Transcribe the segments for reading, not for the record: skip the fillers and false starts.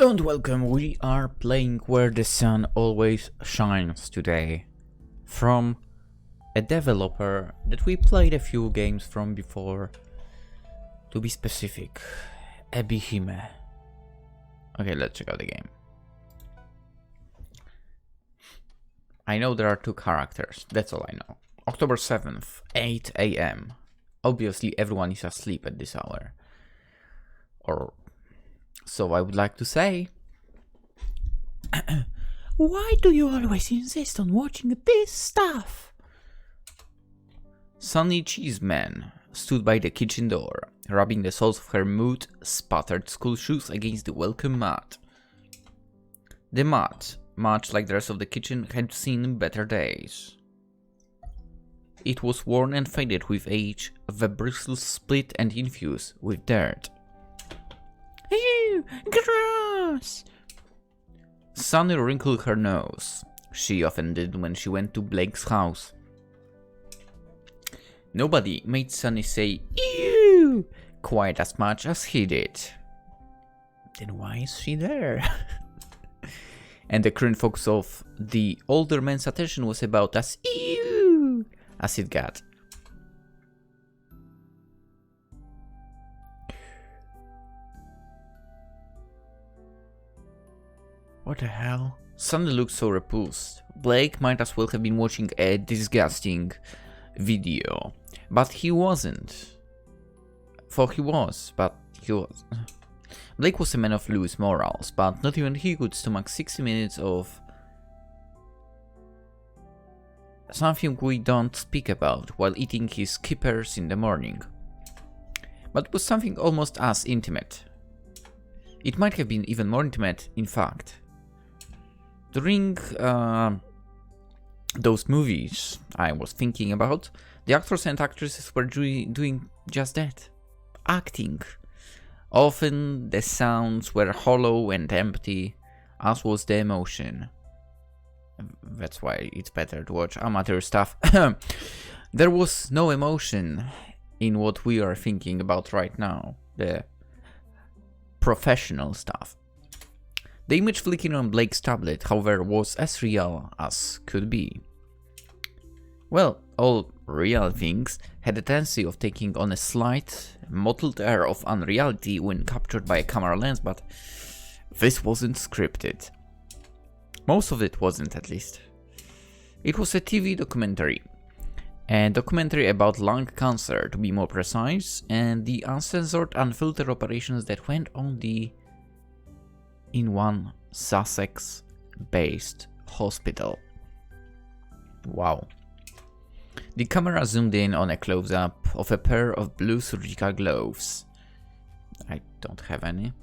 Hello and welcome, we are playing Where the Sun Always Shines today, from a developer that we played a few games from before, to be specific, ebi-hime. Okay, let's check out the game. I know there are two characters, that's all I know. October 7th, 8 AM. Obviously everyone is asleep at this hour. Or so I would like to say. Why do you always insist on watching this stuff? Sunny Cheeseman stood by the kitchen door, rubbing the soles of her mood-spattered school shoes against the welcome mat. The mat, much like the rest of the kitchen, had seen better days. It was worn and faded with age, the bristles split and infused with dirt. Ew, gross! Sunny wrinkled her nose. She often did when she went to Blake's house. Nobody made Sunny say ew quite as much as he did. Then why is she there? And the current focus of the older man's attention was about as ew as it got. What the hell? Sunny looked so repulsed. Blake might as well have been watching a disgusting video. But he wasn't. For he was, but he was. Blake was a man of loose morals, but not even he could stomach 60 minutes of something we don't speak about while eating his kippers in the morning. But it was something almost as intimate. It might have been even more intimate, in fact. During those movies I was thinking about, the actors and actresses were doing just that. Acting. Often the sounds were hollow and empty, as was the emotion. That's why it's better to watch amateur stuff. There was no emotion in what we are thinking about right now. The professional stuff. The image flicking on Blake's tablet, however, was as real as could be. Well, all real things had a tendency of taking on a slight, mottled air of unreality when captured by a camera lens, but this wasn't scripted. Most of it wasn't, at least. It was a TV documentary. A documentary about lung cancer, to be more precise, and the uncensored, unfiltered operations that went on in one Sussex-based hospital. Wow. The camera zoomed in on a close-up of a pair of blue surgical gloves. I don't have any.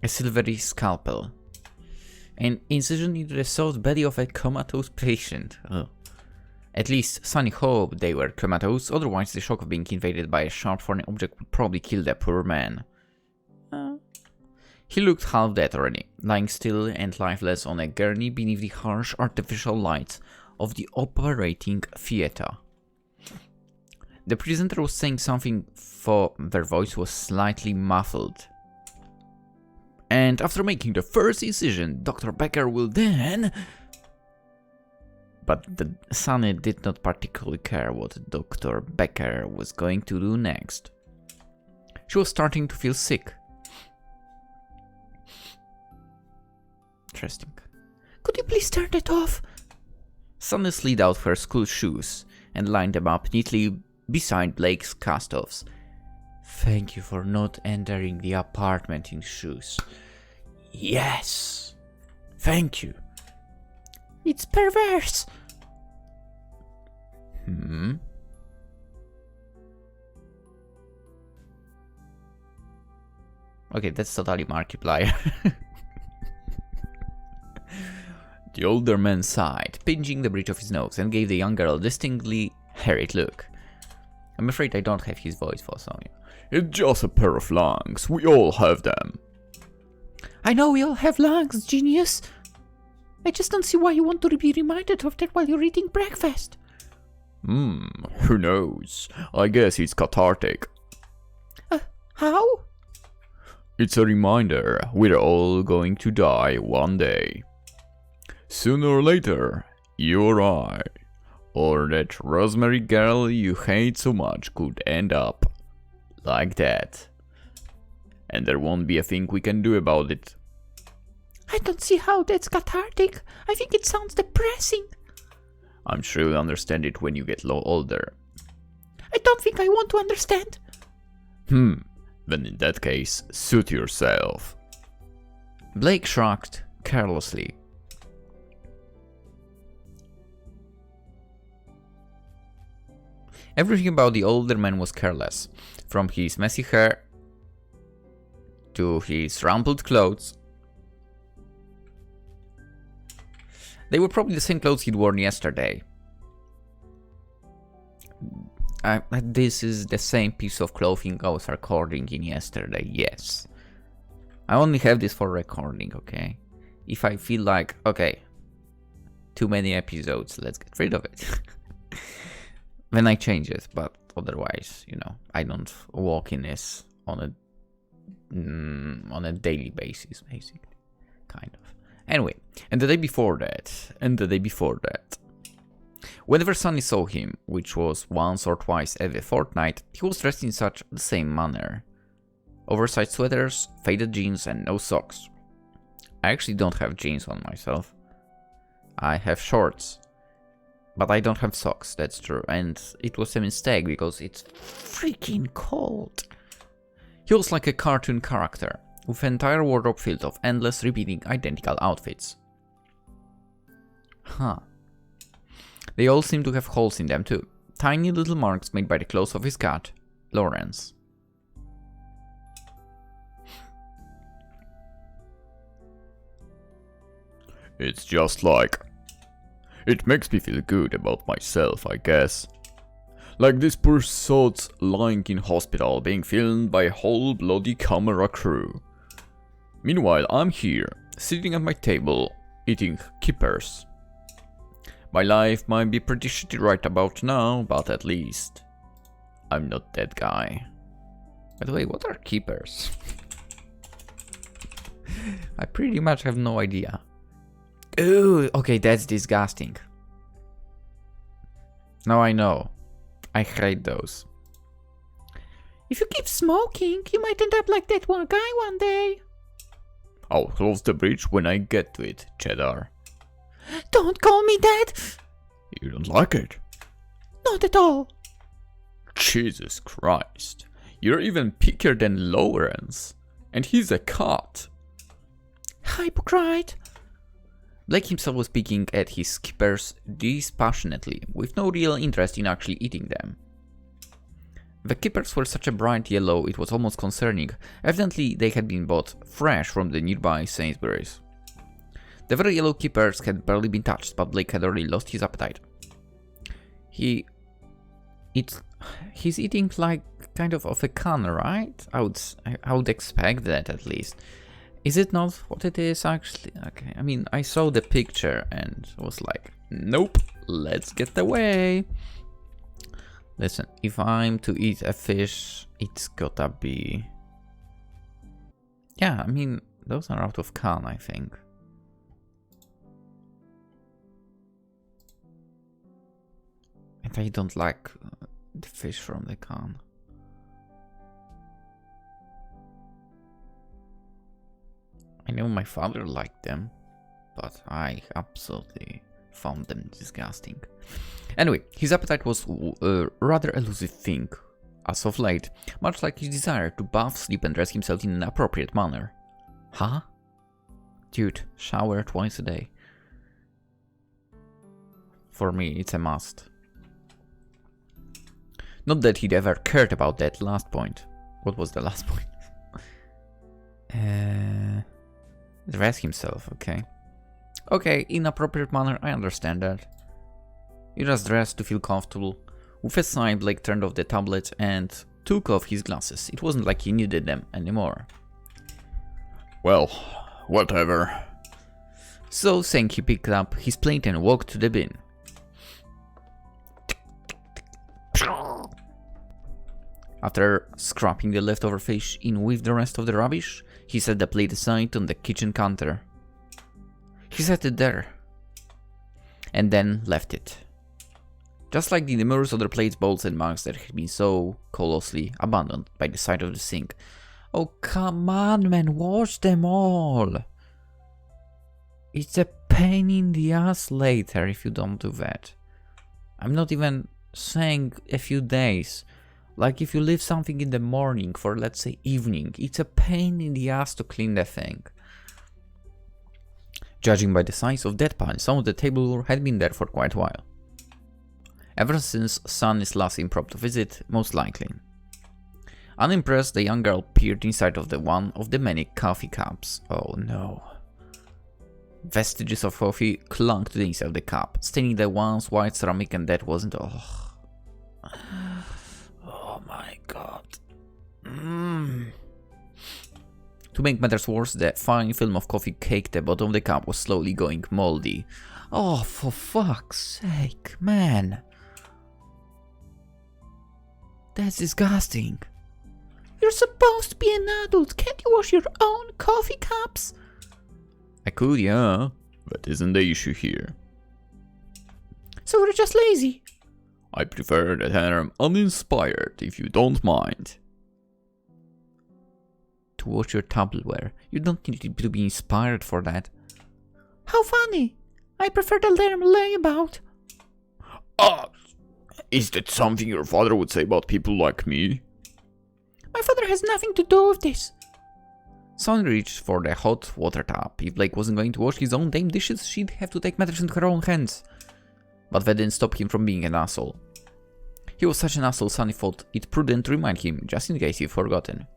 A silvery scalpel. An incision into the soft belly of a comatose patient. Oh. At least Sunny hoped they were comatose, otherwise the shock of being invaded by a sharp foreign object would probably kill the poor man. He looked half dead already, lying still and lifeless on a gurney beneath the harsh artificial lights of the operating theater. The presenter was saying something, for their voice was slightly muffled. And after making the first incision, Dr. Becker will then... But Sunny did not particularly care what Dr. Becker was going to do next. She was starting to feel sick. Interesting. Could you please turn it off? Sunny slid out her school shoes and lined them up neatly beside Blake's cast-offs. Thank you for not entering the apartment in shoes. Yes! Thank you. It's perverse! Okay, that's totally Markiplier. The older man sighed, pinching the bridge of his nose, and gave the young girl a distinctly harried look. I'm afraid I don't have his voice for Sonia. It's just a pair of lungs. We all have them. I know we all have lungs, genius. I just don't see why you want to be reminded of that while you're eating breakfast. Who knows? I guess it's cathartic. How? It's a reminder we're all going to die one day. Sooner or later, you or I, or that Rosemary girl you hate so much could end up like that. And there won't be a thing we can do about it. I don't see how that's cathartic. I think it sounds depressing. I'm sure you'll understand it when you get older. I don't think I want to understand. Then in that case, suit yourself. Blake shrugged carelessly. Everything about the older man was careless, from his messy hair to his rumpled clothes. They were probably the same clothes he'd worn yesterday. This is the same piece of clothing I was recording in yesterday, yes. I only have this for recording, okay? If I feel like, okay, too many episodes, let's get rid of it. Then I change it, but otherwise, you know, I don't walk in this on a daily basis, basically, kind of. Anyway, and the day before that, whenever Sunny saw him, which was once or twice every fortnight, he was dressed in such the same manner. Oversized sweaters, faded jeans, and no socks. I actually don't have jeans on myself. I have shorts. But I don't have socks, that's true, and it was a mistake because it's freaking cold. He was like a cartoon character, with an entire wardrobe filled of endless repeating identical outfits. Huh. They all seem to have holes in them too, tiny little marks made by the claws of his cat, Lawrence. It's just like... It makes me feel good about myself, I guess. Like this poor sod's lying in hospital being filmed by a whole bloody camera crew. Meanwhile, I'm here, sitting at my table, eating kippers. My life might be pretty shitty right about now, but at least I'm not that guy. By the way, what are keepers? I pretty much have no idea. Ooh, okay, that's disgusting. Now I know. I hate those. If you keep smoking, you might end up like that one guy one day. I'll close the bridge when I get to it, Cheddar. Don't call me that! You don't like it? Not at all. Jesus Christ. You're even pickier than Lawrence. And he's a cat. Hypocrite. Blake himself was picking at his kippers dispassionately, with no real interest in actually eating them. The kippers were such a bright yellow it was almost concerning. Evidently they had been bought fresh from the nearby Sainsbury's. The very yellow kippers had barely been touched, but Blake had already lost his appetite. He's eating like kind of a can, right? I would expect that at least. Is it not what it is actually? Okay, I mean, I saw the picture and was like, nope, let's get away. Listen, if I'm to eat a fish, it's gotta be... Yeah, I mean, those are out of can, I think. And I don't like the fish from the can. I know my father liked them, but I absolutely found them disgusting. Anyway, his appetite was a rather elusive thing, as of late, much like his desire to bath, sleep and dress himself in an appropriate manner. Huh? Dude, shower twice a day. For me, it's a must. Not that he'd ever cared about that last point. What was the last point? Dress himself, okay. Okay, in appropriate manner, I understand that. You just dressed to feel comfortable. With a sigh, Blake turned off the tablet and took off his glasses. It wasn't like he needed them anymore. Well, whatever. So saying, he picked up his plate and walked to the bin. After scrapping the leftover fish in with the rest of the rubbish, He set the plate aside on the kitchen counter. He set it there. And then left it. Just like the numerous other plates, bowls and mugs that had been so colossally abandoned by the side of the sink. Oh, come on, man, wash them all. It's a pain in the ass later if you don't do that. I'm not even saying a few days. Like if you leave something in the morning for, let's say, evening, it's a pain in the ass to clean the thing. Judging by the size of that pile, some of the tableware had been there for quite a while. Ever since Sunny's last impromptu visit, most likely. Unimpressed, the young girl peered inside of one of the many coffee cups. Oh no. Vestiges of coffee clung to the inside of the cup, staining the once white ceramic, and that wasn't... Oh, oh my god. To make matters worse, the fine film of coffee caked the bottom of the cup was slowly going moldy. Oh, for fuck's sake, man. That's disgusting. You're supposed to be an adult. Can't you wash your own coffee cups? I could, yeah. That isn't the issue here. So we're just lazy. I prefer the term uninspired, if you don't mind. To wash your tableware, you don't need to be inspired for that. How funny. I prefer the term layabout. Ah! Is that something your father would say about people like me? My father has nothing to do with this. Son reached for the hot water tap. If Blake wasn't going to wash his own damn dishes, she'd have to take matters into her own hands. But that didn't stop him from being an asshole. He was such an asshole, Sonny thought it prudent to remind him, just in case he'd forgotten.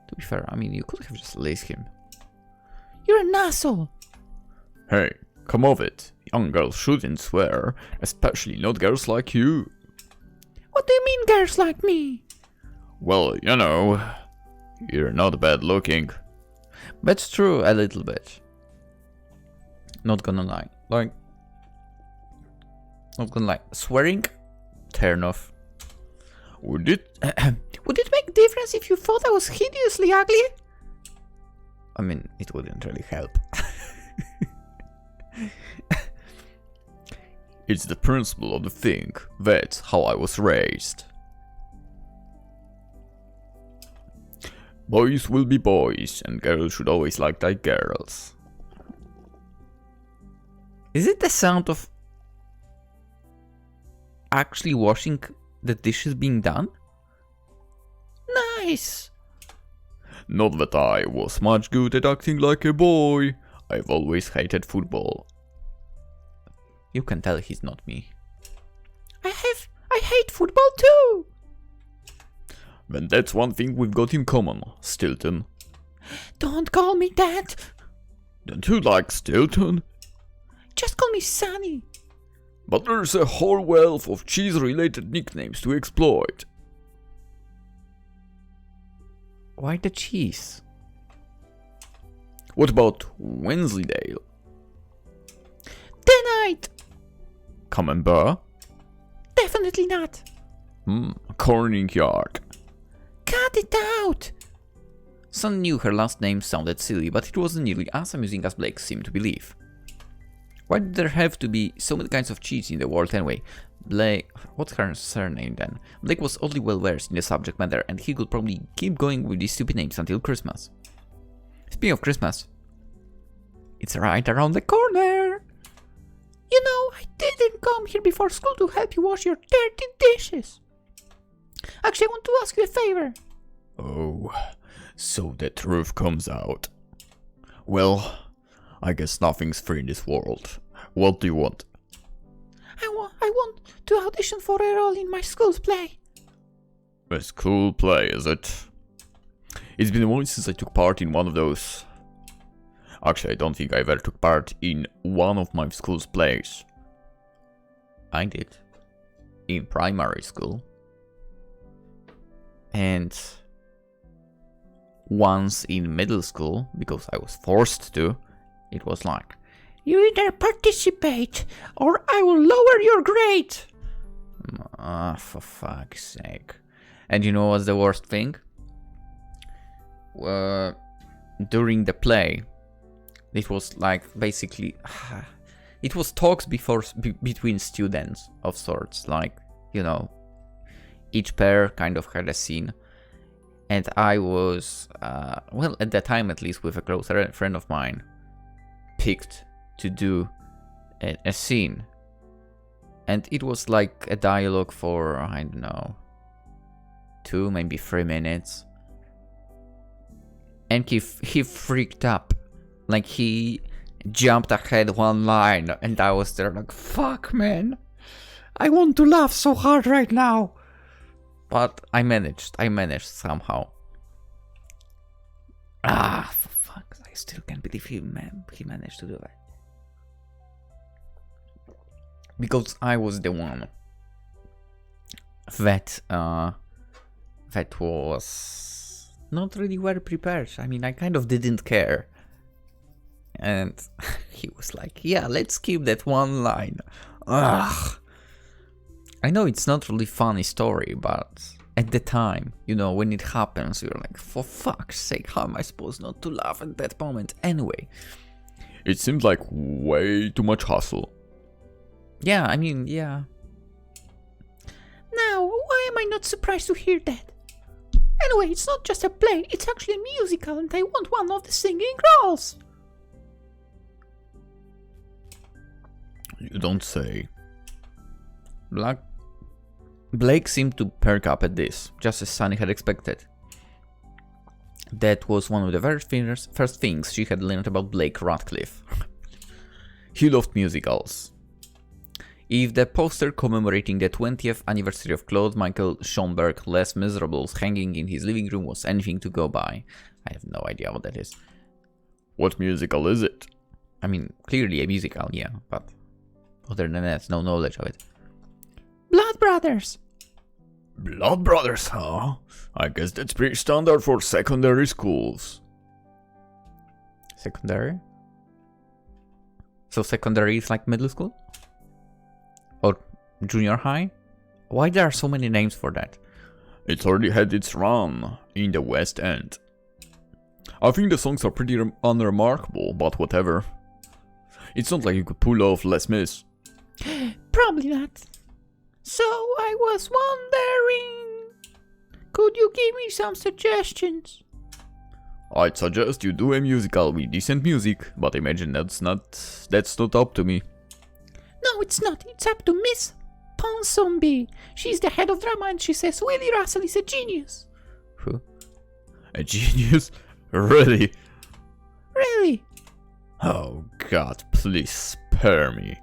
To be fair, I mean, you could have just laced him. You're an asshole! Hey, come off it. Young girls shouldn't swear, especially not girls like you. What do you mean, girls like me? Well, you know, you're not bad looking. That's true, a little bit. Not gonna lie. Not gonna lie. Swearing? Turn off. Would it? Would it make a difference if you thought I was hideously ugly? I mean, it wouldn't really help. It's the principle of the thing. That's how I was raised. Boys will be boys, and girls should always like girls. Is it the sound of actually washing the dishes being done? Nice! Not that I was much good at acting like a boy. I've always hated football. You can tell he's not me. I hate football too! Then that's one thing we've got in common, Stilton. Don't call me that! Don't you like Stilton? Just call me Sunny. But there's a whole wealth of cheese-related nicknames to exploit. Why the cheese? What about Wensleydale? Tonight! Camembert? Definitely not. Corning Yard. Cut it out! Son knew her last name sounded silly, but it wasn't nearly as amusing as Blake seemed to believe. Why did there have to be so many kinds of cheese in the world anyway? Blake... what's her surname then? Blake was oddly well versed in the subject matter, and he could probably keep going with these stupid names until Christmas. Speaking of Christmas, it's right around the corner! You know, I didn't come here before school to help you wash your dirty dishes. Actually, I want to ask you a favor. Oh, so the truth comes out. Well, I guess nothing's free in this world. What do you want? I want to audition for a role in my school's play. A school play, is it? It's been a while since I took part in one of those. Actually, I don't think I ever took part in one of my school's plays. I did. In primary school. And once in middle school, because I was forced to, it was like, you either participate or I will lower your grade. For fuck's sake. And you know what's the worst thing? during the play, it was like basically, it was talks between students of sorts, like, you know, each pair kind of had a scene. And I was, well, at that time at least, with a close friend of mine, picked to do a scene. And it was like a dialogue for, I don't know, 2, maybe 3 minutes. And he freaked up. Like, he jumped ahead one line, and I was there like, fuck, man. I want to laugh so hard right now. But I managed somehow. For fuck, I still can't believe he managed to do that. Because I was the one that was not really well prepared. I mean, I kind of didn't care. And he was like, yeah, let's keep that one line. Ugh. I know it's not really funny story, but at the time, you know, when it happens, you're like, for fuck's sake, how am I supposed not to laugh at that moment anyway? It seemed like way too much hustle. Yeah, I mean, yeah. Now, why am I not surprised to hear that? Anyway, it's not just a play, it's actually a musical, and I want one of the singing roles. You don't say. Blake seemed to perk up at this, just as Sunny had expected. That was one of the first things she had learned about Blake Radcliffe. He loved musicals. If the poster commemorating the 20th anniversary of Claude Michael Schoenberg's Les Miserables hanging in his living room was anything to go by, I have no idea what that is. What musical is it? I mean, clearly a musical, yeah, but other than that, no knowledge of it. Blood Brothers. Blood Brothers, huh? I guess that's pretty standard for secondary schools. Secondary? So secondary is like middle school? Or junior high? Why there are so many names for that? It's already had its run in the West End. I think the songs are pretty unremarkable, but whatever. It's not like you could pull off Les Mis. Probably not. So I was wondering, could you give me some suggestions? I'd suggest you do a musical with decent music, but imagine that's not up to me. No, it's not. It's up to Miss Ponsonby. She's the head of drama and she says Willie Russell is a genius. Who? A genius? Really? Really? Oh god, please spare me.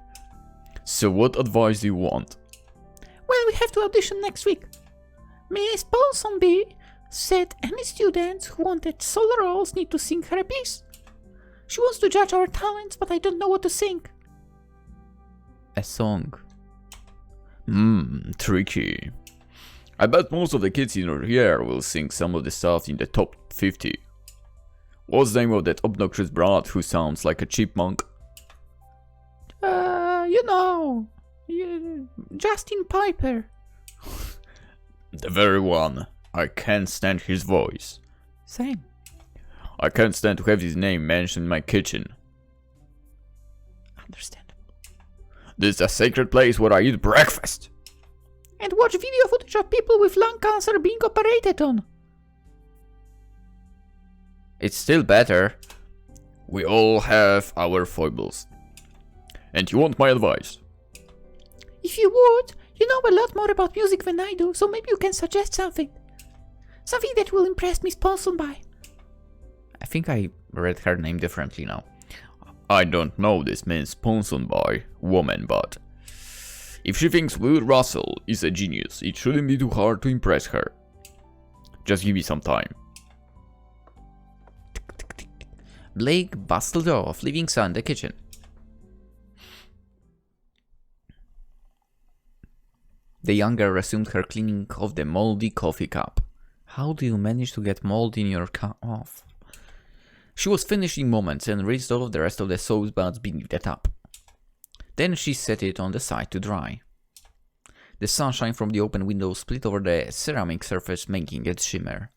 So what advice do you want? Well, we have to audition next week. Miss Ponsonby said any students who wanted solo roles need to sing her a piece. She wants to judge our talents, but I don't know what to sing. A song. Tricky. I bet most of the kids in your year will sing some of the stuff in the top 50. What's the name of that obnoxious brat who sounds like a chipmunk? Justin Piper. The very one. I can't stand his voice. Same. I can't stand to have his name mentioned in my kitchen. Understandable. This is a sacred place where I eat breakfast. And watch video footage of people with lung cancer being operated on. It's still better. We all have our foibles. And you want my advice? If you would, you know a lot more about music than I do, so maybe you can suggest something. Something that will impress Miss Ponsonby. I think I read her name differently now. I don't know this Miss Ponsonby woman, but if she thinks Will Russell is a genius, it shouldn't be too hard to impress her. Just give me some time. Blake bustled off, leaving Sun in the kitchen. The younger resumed her cleaning of the moldy coffee cup. How do you manage to get mold in your cup off? She was finishing moments and rinsed off the rest of the sauce buds beneath the tub. Then she set it on the side to dry. The sunshine from the open window split over the ceramic surface, making it shimmer.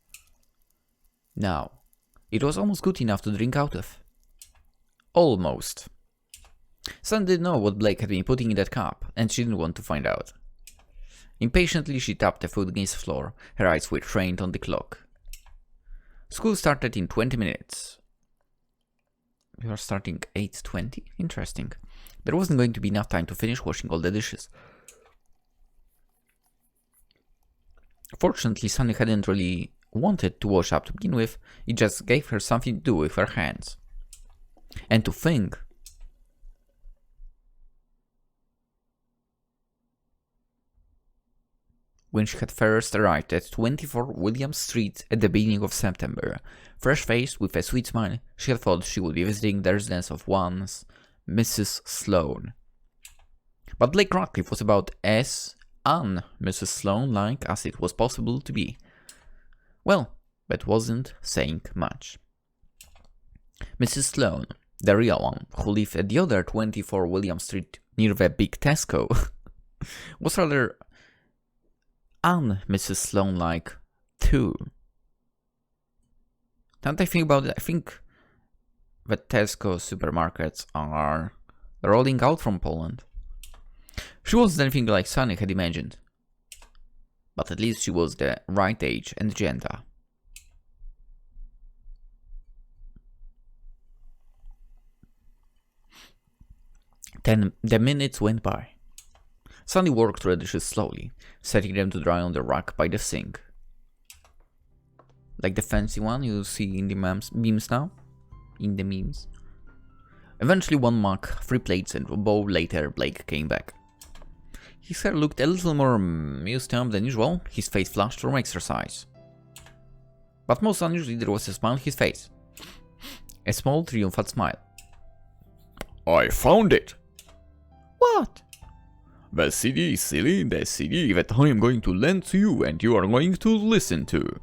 Now, It was almost good enough to drink out of. Almost. Sun didn't know what Blake had been putting in that cup, and she didn't want to find out. Impatiently, she tapped the foot against the floor. Her eyes were trained on the clock. School started in 20 minutes. We are starting 8:20? Interesting. There wasn't going to be enough time to finish washing all the dishes. Fortunately, Sunny hadn't really wanted to wash up to begin with. It just gave her something to do with her hands. And to think. When she had first arrived at 24 Williams Street at the beginning of September, fresh-faced with a sweet smile, she had thought she would be visiting the residence of once Mrs. Sloane. But Blake Radcliffe was about as un-Mrs. Sloane-like as it was possible to be. Well, that wasn't saying much. Mrs. Sloane, the real one, who lived at the other 24 William Street near the big Tesco, was rather un-Mrs. Sloane-like too. Now that I think about it, I think that Tesco supermarkets are rolling out from Poland. She wasn't anything like Sunny had imagined, but at least she was the right age and gender. Then the minutes went by. Sunny worked through the dishes slowly, setting them to dry on the rack by the sink. Like the fancy one you see in the memes now? In the memes. Eventually 1 mug, 3 plates and a bowl later, Blake came back. His hair looked a little more used up than usual, his face flushed from exercise. But most unusually there was a smile on his face. A small triumphant smile. I found it! What? The CD, silly, the CD that I am going to lend to you and you are going to listen to.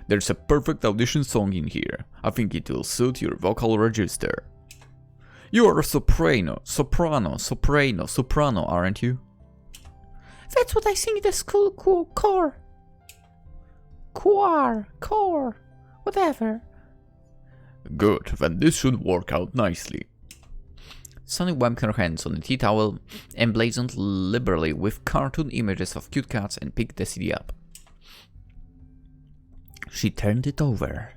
There's a perfect audition song in here. I think it will suit your vocal register. You are a soprano, soprano, aren't you? That's what I sing in the school core. Core, whatever. Good, then this should work out nicely. Sunny wiped her hands on the tea towel, emblazoned liberally with cartoon images of cute cats, and picked the CD up. She turned it over.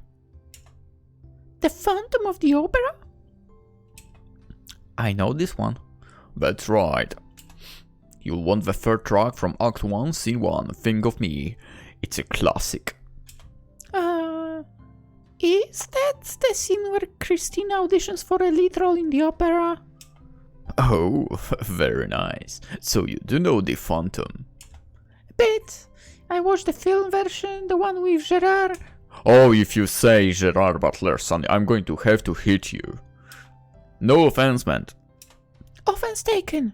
The Phantom of the Opera? I know this one. That's right. You'll want the third track from Act 1, Scene 1, Think of Me. It's a classic. Is that the scene where Christina auditions for a lead role in the opera? Oh, very nice. So you do know the Phantom? A bit. I watched the film version, the one with Gerard. Oh, if you say Gerard Butler, Sonny, I'm going to have to hit you. No offense meant. Offense taken.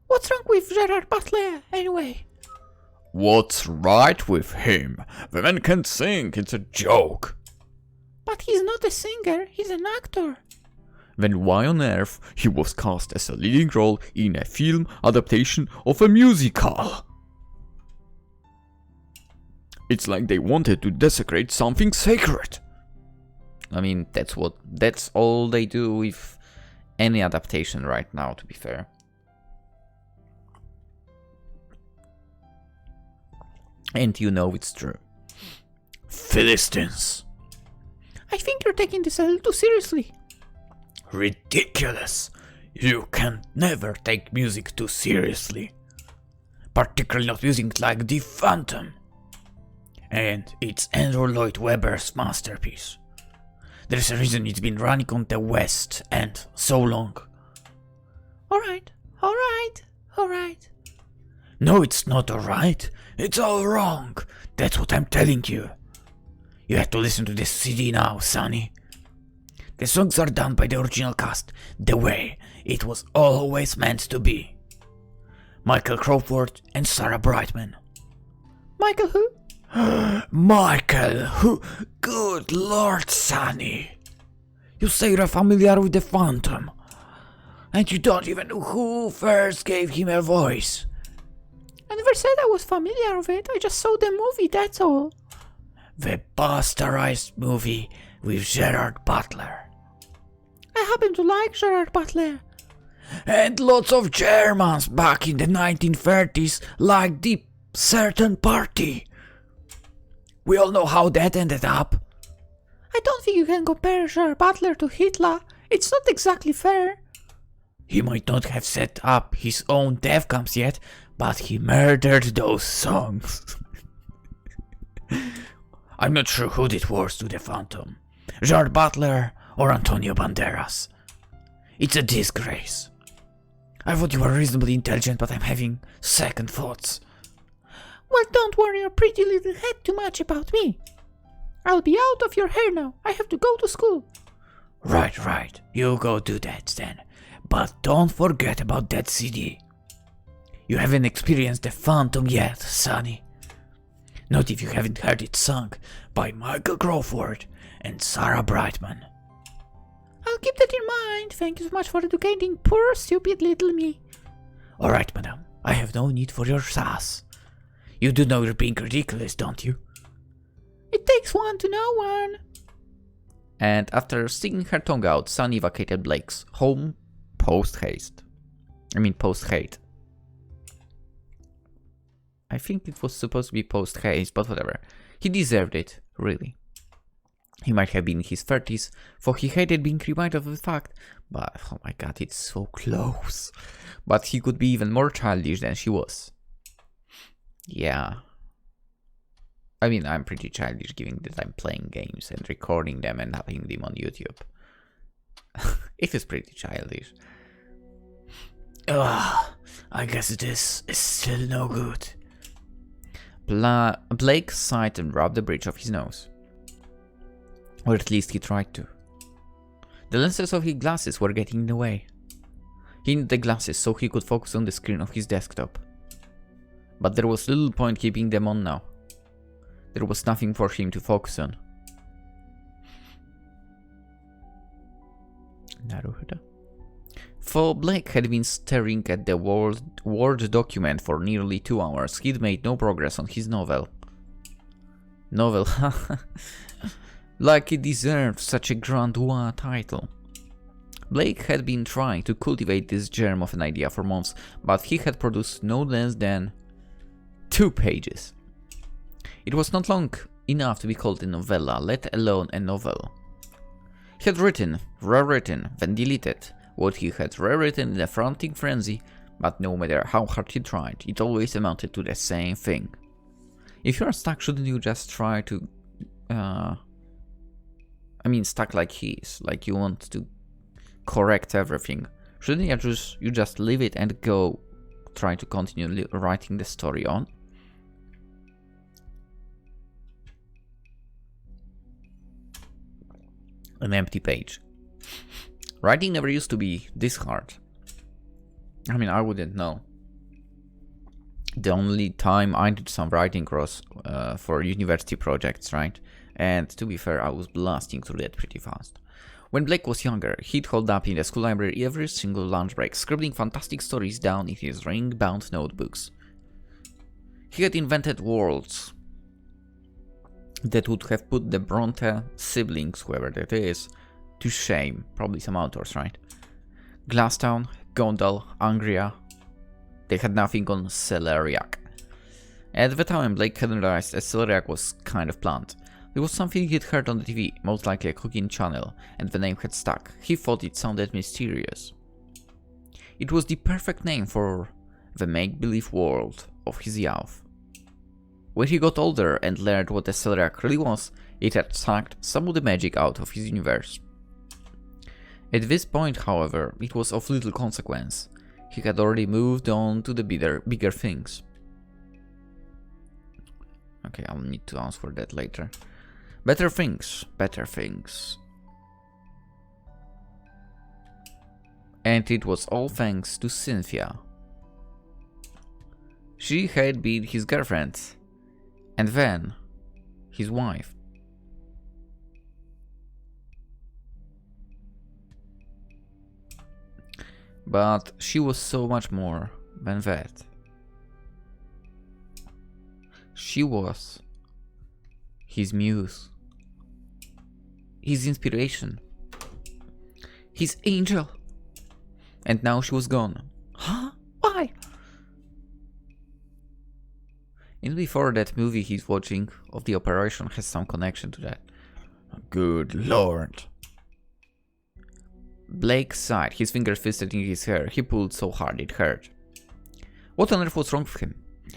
What's wrong with Gerard Butler, anyway? What's right with him? The man can't sing, it's a joke. But he's not a singer, he's an actor. Then why on earth he was cast as a leading role in a film adaptation of a musical? It's like they wanted to desecrate something sacred. I mean, that's all they do with any adaptation right now, to be fair. And you know it's true. Philistines. I think you're taking this a little too seriously. Ridiculous. You can never take music too seriously. Particularly not music like The Phantom. And it's Andrew Lloyd Webber's masterpiece. There's a reason it's been running on the West and so long. Alright. No, it's not alright. It's all wrong. That's what I'm telling you. You have to listen to this CD now, Sonny. The songs are done by the original cast, the way it was always meant to be. Michael Crawford and Sarah Brightman. Michael who? Michael who? Good Lord, Sonny. You say you're familiar with the Phantom, and you don't even know who first gave him a voice. I never said I was familiar with it, I just saw the movie, that's all. The bastardized movie with Gerard Butler. I happen to like Gerard Butler. And lots of Germans back in the 1930s liked the certain party. We all know how that ended up. I don't think you can compare Gerard Butler to Hitler. It's not exactly fair. He might not have set up his own death camps yet, but he murdered those songs. I'm not sure who did worse to the Phantom, Gerard Butler or Antonio Banderas. It's a disgrace. I thought you were reasonably intelligent, but I'm having second thoughts. Well, don't worry your pretty little head too much about me. I'll be out of your hair now. I have to go to school. Right. You go do that then. But don't forget about that CD. You haven't experienced the Phantom yet, Sonny. Not if you haven't heard it sung by Michael Crawford and Sarah Brightman. I'll keep that in mind. Thank you so much for educating poor stupid little me. Alright, madam. I have no need for your sass. You do know you're being ridiculous, don't you? It takes one to know one. And after sticking her tongue out, Sunny vacated Blake's home post-hate. I think it was supposed to be post-haste, but whatever. He deserved it, really. He might have been in his 30s, for he hated being reminded of the fact, but oh my god, it's so close. But he could be even more childish than she was. Yeah. I mean, I'm pretty childish given that I'm playing games and recording them and having them on YouTube. It is pretty childish. Ugh, I guess this is still no good. Blake sighed and rubbed the bridge of his nose. Or at least he tried to. The lenses of his glasses were getting in the way. He needed the glasses so he could focus on the screen of his desktop. But there was little point keeping them on now. There was nothing for him to focus on. Naruhodo. For Blake had been staring at the Word document for nearly 2 hours. He'd made no progress on his novel. Like it deserved such a grand title. Blake had been trying to cultivate this germ of an idea for months, but he had produced no less than 2 pages. It was not long enough to be called a novella, let alone a novel. He had written, rewritten, then deleted what he had rewritten in a frantic frenzy, but no matter how hard he tried, it always amounted to the same thing. If you are stuck, shouldn't you just try to... stuck like he is, like you want to correct everything. Shouldn't you just leave it and go try to continue writing the story on? An empty page. Writing never used to be this hard. I wouldn't know. The only time I did some writing was for university projects, right? And to be fair, I was blasting through that pretty fast. When Blake was younger, he'd hold up in the school library every single lunch break, scribbling fantastic stories down in his ring-bound notebooks. He had invented worlds that would have put the Bronte siblings, whoever that is, to shame. Probably some authors, right? Glasstown, Gondal, Angria. They had nothing on Celeriac. At the time, Blake hadn't realized that Celeriac was kind of plant. It was something he'd heard on the TV, most likely a cooking channel, and the name had stuck. He thought it sounded mysterious. It was the perfect name for the make-believe world of his youth. When he got older and learned what a Celeriac really was, it had sucked some of the magic out of his universe. At this point, however, it was of little consequence. He had already moved on to the bigger things. Okay, I'll need to answer that later. Better things. And it was all thanks to Cynthia. She had been his girlfriend, and then his wife. But she was so much more than that. She was his muse, his inspiration, his angel. And now she was gone. Huh? Why? And before that movie he's watching of the operation has some connection to that. Good lord. Blake sighed, his fingers fisted in his hair. He pulled so hard it hurt. What on earth was wrong with him?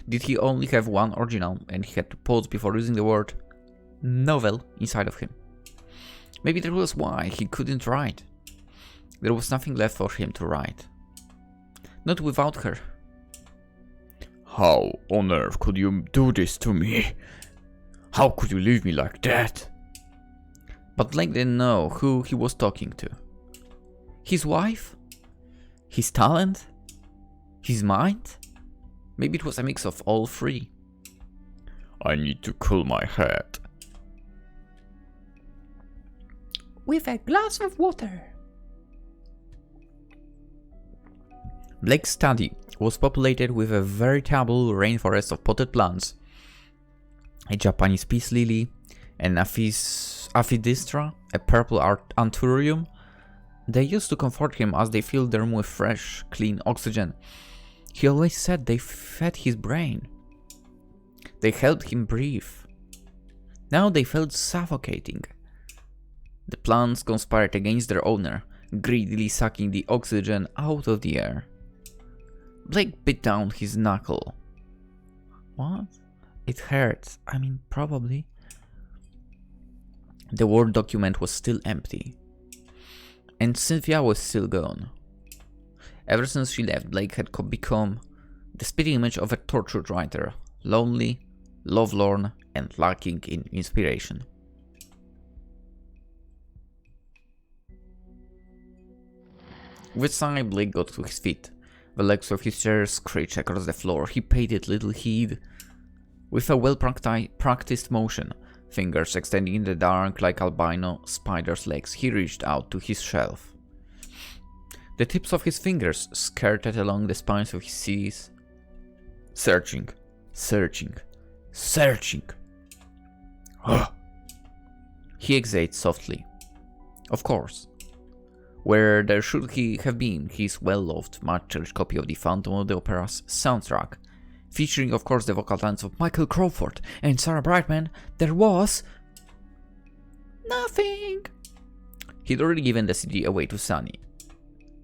Did he only have one original and he had to pause before using the word novel inside of him? Maybe that was why he couldn't write. There was nothing left for him to write. Not without her. How on earth could you do this to me? How could you leave me like that? But Blake didn't know who he was talking to. His wife? His talent? His mind? Maybe it was a mix of all three. I need to cool my head. With a glass of water. Blake's study was populated with a veritable rainforest of potted plants, a Japanese peace lily, an aphidistra, a purple anthurium. They used to comfort him as they filled the room with fresh, clean oxygen. He always said they fed his brain. They helped him breathe. Now they felt suffocating. The plants conspired against their owner, greedily sucking the oxygen out of the air. Blake bit down his knuckle. What? It hurt. I mean, probably. The Word document was still empty. And Cynthia was still gone. Ever since she left, Blake had become the spitting image of a tortured writer, lonely, lovelorn, and lacking in inspiration. With a sigh, Blake got to his feet. The legs of his chair screeched across the floor. He paid it little heed. With a well-practiced motion, fingers extending in the dark like albino spider's legs, he reached out to his shelf. The tips of his fingers skirted along the spines of his CDs. Searching, searching, searching. He exhaled softly. Of course. Where there should he have been his well-loved, much-cherished copy of the Phantom of the Opera's soundtrack, featuring of course the vocal talents of Michael Crawford and Sarah Brightman, there was... nothing! He'd already given the CD away to Sunny.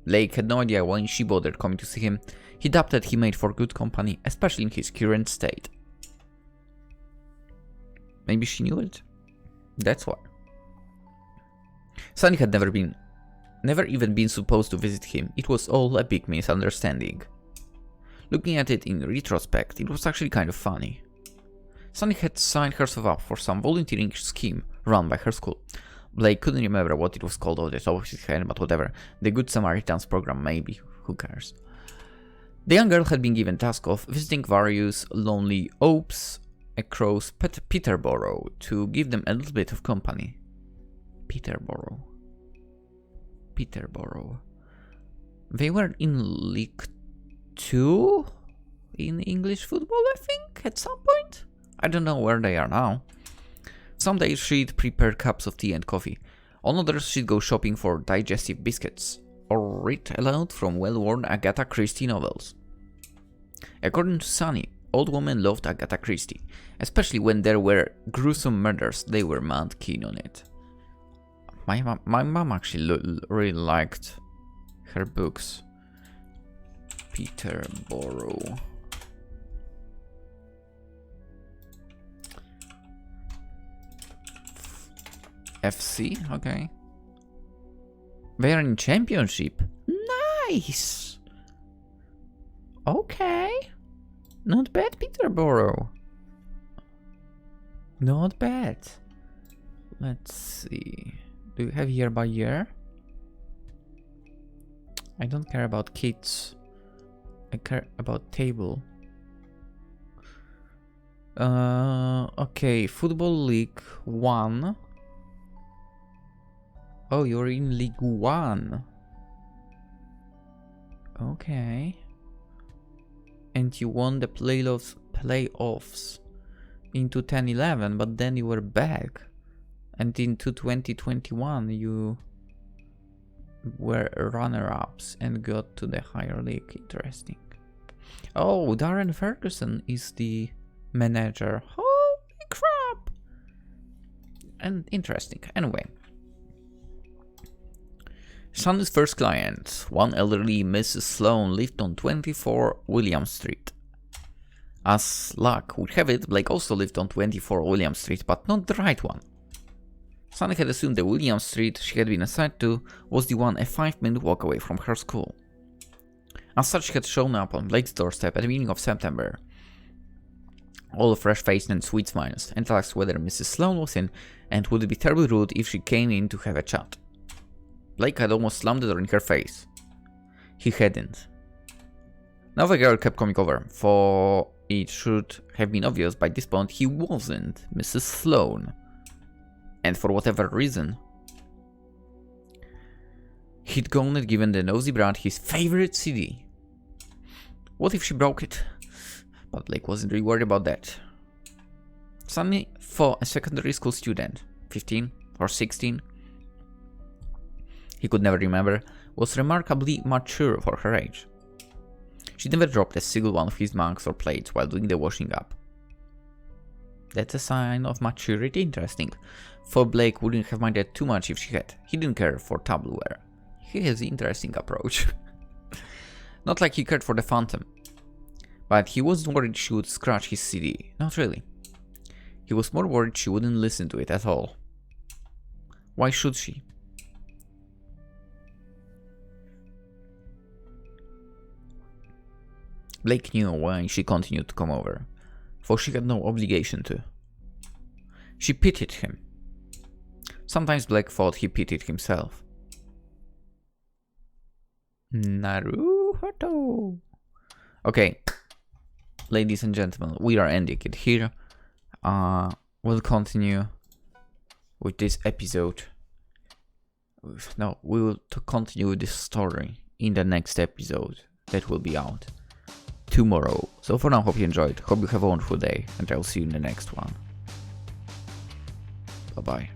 Blake had no idea why she bothered coming to see him. He dubbed that he made for good company, especially in his current state. Maybe she knew it? That's why. Sunny had never even been supposed to visit him. It was all a big misunderstanding. Looking at it in retrospect, it was actually kind of funny. Sunny had signed herself up for some volunteering scheme run by her school. Blake couldn't remember what it was called off the top of his head, but whatever. The Good Samaritans program, maybe. Who cares? The young girl had been given task of visiting various lonely opes across Peterborough to give them a little bit of company. Peterborough. They were in League 2 in English football, I think, at some point. I don't know where they are now. Some days she'd prepare cups of tea and coffee. On others she'd go shopping for digestive biscuits, or read aloud from well-worn Agatha Christie novels. According to Sunny, old women loved Agatha Christie, especially when there were gruesome murders. They were mad keen on it. My mom actually really liked her books. Peterborough. FC, okay. They are in championship. Nice. Okay. Not bad, Peterborough. Not bad. Let's see. Do you have year by year? I don't care about kids. I care about table. Okay, Football League 1. Oh, you're in League 1. Okay. And you won the playoffs into 10-11, but then you were back. And in 2021 you were runner-ups and got to the higher league. Interesting. Oh, Darren Ferguson is the manager. Holy crap! And interesting. Anyway. Sonny's first client, one elderly Mrs. Sloane, lived on 24 William Street. As luck would have it, Blake also lived on 24 William Street, but not the right one. Sonny had assumed the William Street she had been assigned to was the one a 5-minute walk away from her school. As such, she had shown up on Blake's doorstep at the beginning of September, all fresh-faced and sweet smiles, and asked whether Mrs. Sloane was in and would it be terribly rude if she came in to have a chat. Blake had almost slammed the door in her face. He hadn't. Now the girl kept coming over, for it should have been obvious by this point he wasn't Mrs. Sloane. And for whatever reason, he'd gone and given the nosy brat his favorite CD. What if she broke it? But Blake wasn't really worried about that. Sonny, for a secondary school student, 15 or 16, he could never remember, was remarkably mature for her age. She never dropped a single one of his mugs or plates while doing the washing up. That's a sign of maturity. Interesting. For Blake wouldn't have minded too much if she had. He didn't care for tableware. He has an interesting approach. Not like he cared for the Phantom. But he wasn't worried she would scratch his CD. Not really. He was more worried she wouldn't listen to it at all. Why should she? Blake knew why she continued to come over, for she had no obligation to. She pitied him. Sometimes Blake thought he pitied himself. Naruto. Okay, ladies and gentlemen, we are ending it here. We'll continue with this episode. No, we will continue with this story in the next episode that will be out tomorrow. So for now, hope you enjoyed, hope you have a wonderful day, and I'll see you in the next one. Bye bye.